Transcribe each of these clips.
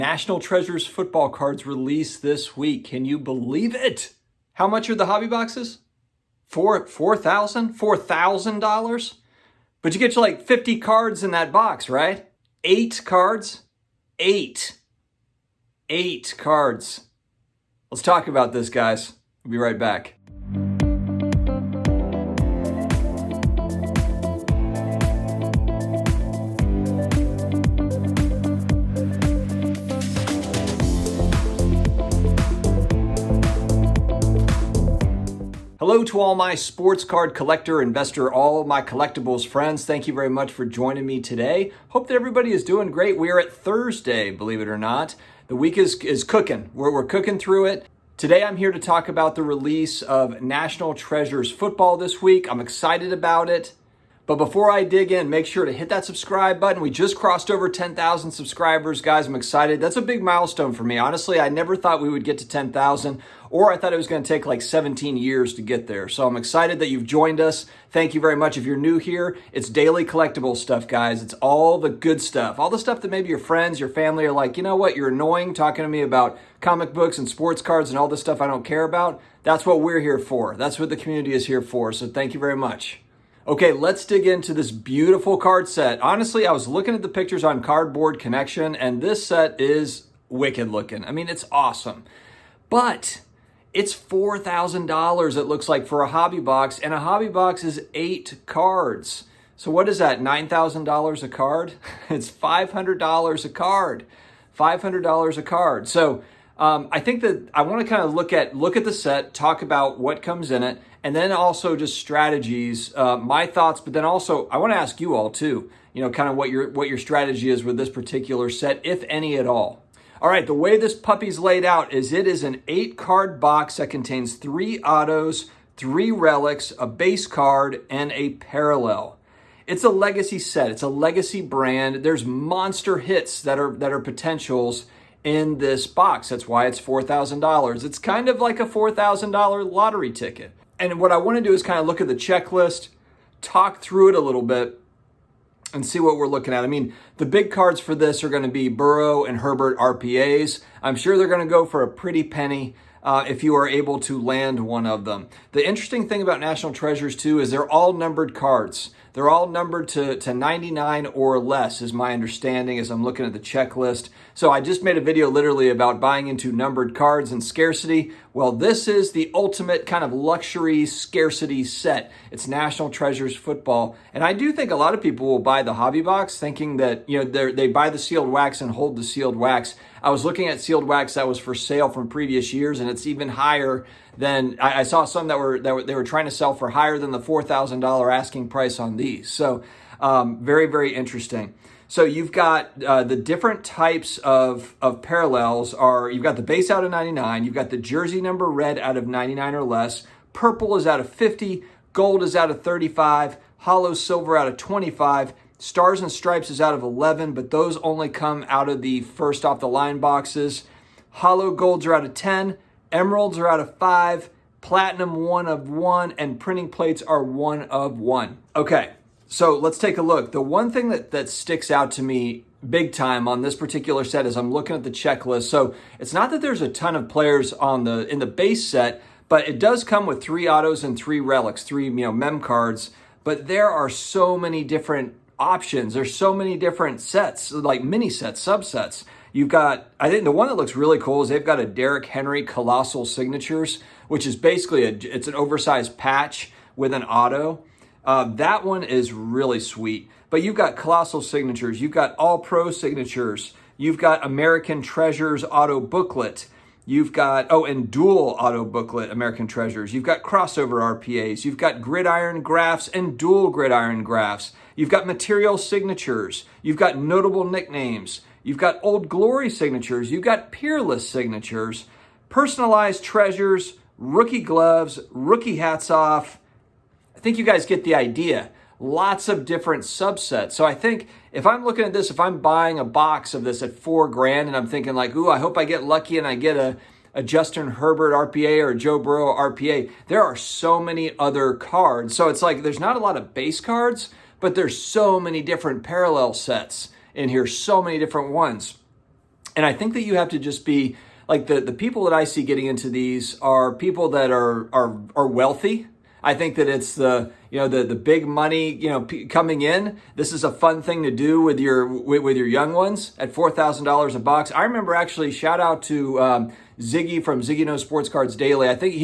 National Treasures football cards released this week. Can you believe it? How much are the hobby boxes? $4,000? But you get like 50 cards in that box, right? 8 cards? 8 cards. Let's talk about this, guys. We'll be right back. Hello to all my sports card collector, investor, all my collectibles friends. Thank you very much for joining me today. Hope that everybody is doing great. We are at Thursday, believe it or not. The week is cooking. We're cooking through it. Today I'm here to talk about the release of National Treasures football this week. I'm excited about it. But before I dig in, make sure to hit that subscribe button. We just crossed over 10,000 subscribers, guys. I'm excited. That's a big milestone for me. Honestly, I never thought we would get to 10,000, or I thought it was going to take like 17 years to get there. So I'm excited that you've joined us. Thank you very much. If you're new here, it's daily collectible stuff, guys. It's all the good stuff. All the stuff that maybe your friends, your family are like, you know what, you're annoying talking to me about comic books and sports cards and all this stuff I don't care about. That's what we're here for. That's what the community is here for. So thank you very much. Okay, let's dig into this beautiful card set. Honestly, I was looking at the pictures on Cardboard Connection, and this set is wicked looking. I mean, it's awesome. But it's $4,000, it looks like, for a hobby box, and a hobby box is 8 cards. So what is that, $9,000 a card? It's $500 a card. $500 a card. So I think that I want to kind of look at the set, talk about what comes in it, and then also just strategies, my thoughts, but then also I want to ask you all too, you know, kind of what your strategy is with this particular set, if any at all. All right, the way this puppy's laid out is it is an 8-card box that contains 3 autos, 3 relics, a base card, and a parallel. It's a legacy set. It's a legacy brand. There's monster hits that are potentials in this box. That's why it's $4,000. It's kind of like a $4,000 lottery ticket. And what I want to do is kind of look at the checklist, talk through it a little bit, and see what we're looking at. I mean, the big cards for this are going to be Burrow and Herbert RPAs. I'm sure they're going to go for a pretty penny if you are able to land one of them. The interesting thing about National Treasures too is they're all numbered cards. They're all numbered to 99 or less is my understanding as I'm looking at the checklist. So I just made a video literally about buying into numbered cards and scarcity. Well, this is the ultimate kind of luxury scarcity set. It's National Treasures football. And I do think a lot of people will buy the hobby box thinking that, you know, they buy the sealed wax and hold the sealed wax. I was looking at sealed wax that was for sale from previous years, and it's even higher than I saw some that they were trying to sell for higher than the $4,000 asking price on these. So very, very interesting. So you've got the different types of parallels are, you've got the base out of 99, you've got the jersey number red out of 99 or less, purple is out of 50, gold is out of 35, hollow silver out of 25, stars and stripes is out of 11, but those only come out of the first off the line boxes. Hollow golds are out of 10, emeralds are out of 5, platinum 1 of 1, and printing plates are 1 of 1. Okay, so let's take a look. The one thing that sticks out to me big time on this particular set is I'm looking at the checklist. So it's not that there's a ton of players in the base set, but it does come with 3 autos and 3 relics, 3 mem cards. But there are so many different options. There's so many different sets, like mini sets, subsets. You've got, I think the one that looks really cool is they've got a Derrick Henry Colossal Signatures, which is basically it's an oversized patch with an auto. That one is really sweet. But you've got Colossal Signatures, you've got All Pro Signatures, you've got American Treasures Auto Booklet, you've got, and Dual Auto Booklet American Treasures, you've got Crossover RPAs, you've got Gridiron Graphs and Dual Gridiron Graphs, you've got Material Signatures, you've got Notable Nicknames, you've got Old Glory Signatures, you've got Peerless Signatures, Personalized Treasures, Rookie Gloves, Rookie Hats Off. I think you guys get the idea. Lots of different subsets. So I think if I'm looking at this, if I'm buying a box of this at $4,000 and I'm thinking like, ooh, I hope I get lucky and I get a Justin Herbert RPA or a Joe Burrow RPA, there are so many other cards. So it's like there's not a lot of base cards, but there's so many different parallel sets in here, so many different ones. And I think that you have to just be like the people that I see getting into these are people that are wealthy. I think that it's the big money coming in. This is a fun thing to do with your young ones at $4,000 a box. I remember actually, shout out to Ziggy from Ziggy Knows Sports Cards Daily. I think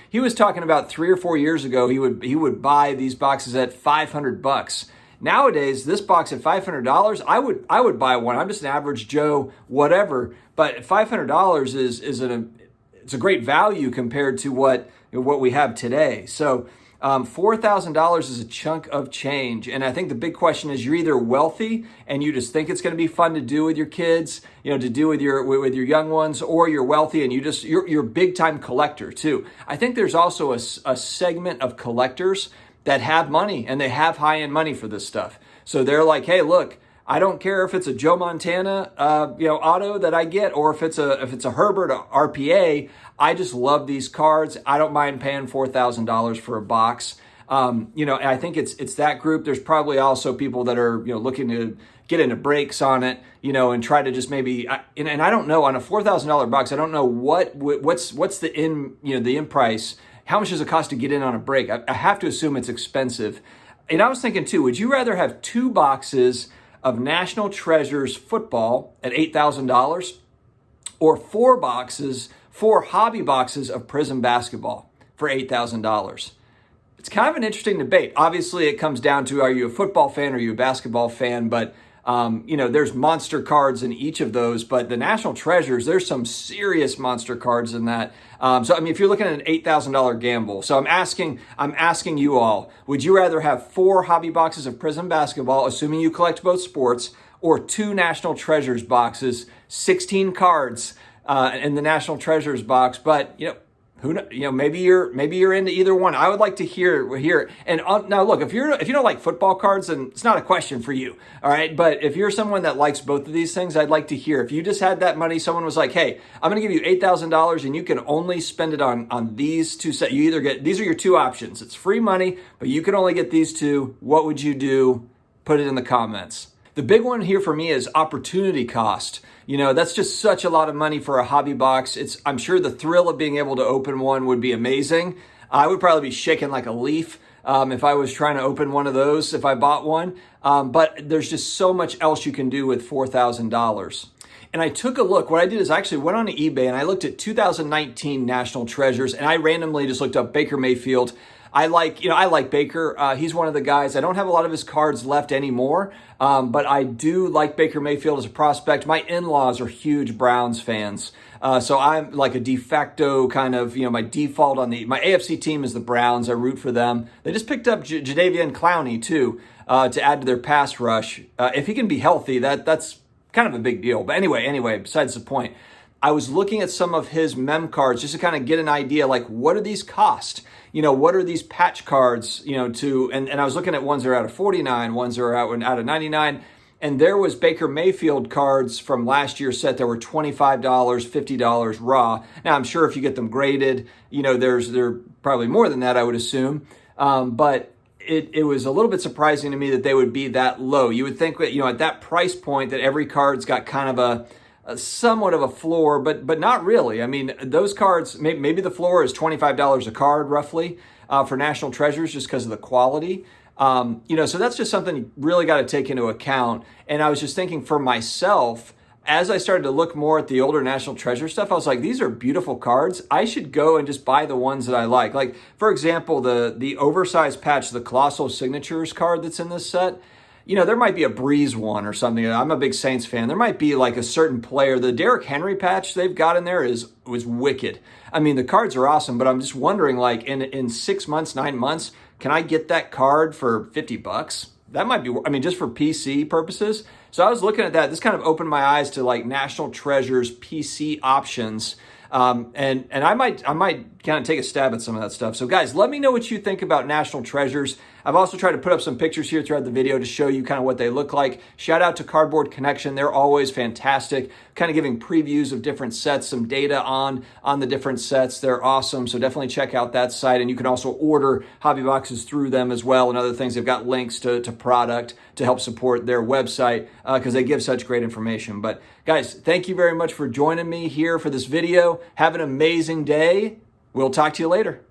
he was talking about 3 or 4 years ago he would buy these boxes at $500. Nowadays, this box at $500, I would buy one. I'm just an average Joe, whatever. But $500 it's a great value compared to what we have today. So $4,000 is a chunk of change. And I think the big question is, you're either wealthy and you just think it's going to be fun to do with your kids, to do with your young ones, or you're wealthy and you're a big time collector too. I think there's also a segment of collectors that have money and they have high-end money for this stuff. So they're like, hey, look, I don't care if it's a Joe Montana, auto that I get, or if it's a Herbert RPA. I just love these cards. I don't mind paying $4,000 for a box. And I think it's that group. There's probably also people that are looking to get into breaks on it, and try to just maybe. And I don't know, on a $4,000 box, I don't know what's the in price. How much does it cost to get in on a break? I have to assume it's expensive. And I was thinking too, would you rather have 2 boxes of National Treasures football at $8,000 or 4 hobby boxes of Prism basketball for $8,000? It's kind of an interesting debate. Obviously, it comes down to, are you a football fan or are you a basketball fan? But there's monster cards in each of those, but the National Treasures, there's some serious monster cards in that. If you're looking at an $8,000 gamble, so I'm asking you all, would you rather have 4 hobby boxes of Prism basketball, assuming you collect both sports, or 2 National Treasures boxes, 16 cards in the National Treasures box? But maybe you're into either one. I would like to hear. And now, look, if you don't like football cards, then it's not a question for you. All right, but if you're someone that likes both of these things, I'd like to hear. If you just had that money, someone was like, "Hey, I'm going to give you $8,000, and you can only spend it on these 2 sets. You either get, these are your 2 options. It's free money, but you can only get these 2. What would you do? Put it in the comments." The big one here for me is opportunity cost. That's just such a lot of money for a hobby box. I'm sure the thrill of being able to open one would be amazing. I would probably be shaking like a leaf if I was trying to open one of those, if I bought one. But there's just so much else you can do with $4,000. And I took a look. What I did is I actually went on to eBay and I looked at 2019 National Treasures, and I randomly just looked up Baker Mayfield. I like Baker. He's one of the guys. I don't have a lot of his cards left anymore, but I do like Baker Mayfield as a prospect. My in-laws are huge Browns fans, so I'm like a de facto kind of, my default on my AFC team is the Browns. I root for them. They just picked up Jadeveon Clowney too to add to their pass rush. If he can be healthy, that's kind of a big deal. But anyway, besides the point. I was looking at some of his mem cards just to kind of get an idea, like, what do these cost? What are these patch cards, and I was looking at ones that are out of 49, ones that are out of 99, and there was Baker Mayfield cards from last year's set that were $25, $50 raw. Now, I'm sure if you get them graded, they're probably more than that, I would assume, but it was a little bit surprising to me that they would be that low. You would think that, at that price point that every card's got kind of a somewhat of a floor, but not really. I mean, those cards, maybe the floor is $25 a card roughly for National Treasures just because of the quality. So that's just something you really got to take into account. And I was just thinking for myself, as I started to look more at the older National Treasure stuff, I was like, these are beautiful cards. I should go and just buy the ones that I like. Like, for example, the oversized patch, the Colossal Signatures card that's in this set. There might be a Breeze one or something. I'm a big Saints fan. There might be like a certain player. The Derrick Henry patch they've got in there was wicked. I mean, the cards are awesome, but I'm just wondering, like, in 6 months, 9 months, can I get that card for $50? That might be, just for PC purposes. So I was looking at that. This kind of opened my eyes to like National Treasures PC options. And I might kind of take a stab at some of that stuff. So guys, let me know what you think about National Treasures. I've also tried to put up some pictures here throughout the video to show you kind of what they look like. Shout out to Cardboard Connection. They're always fantastic, kind of giving previews of different sets, some data on the different sets. They're awesome. So definitely check out that site. And you can also order hobby boxes through them as well and other things. They've got links to product to help support their website because they give such great information. But guys, thank you very much for joining me here for this video. Have an amazing day. We'll talk to you later.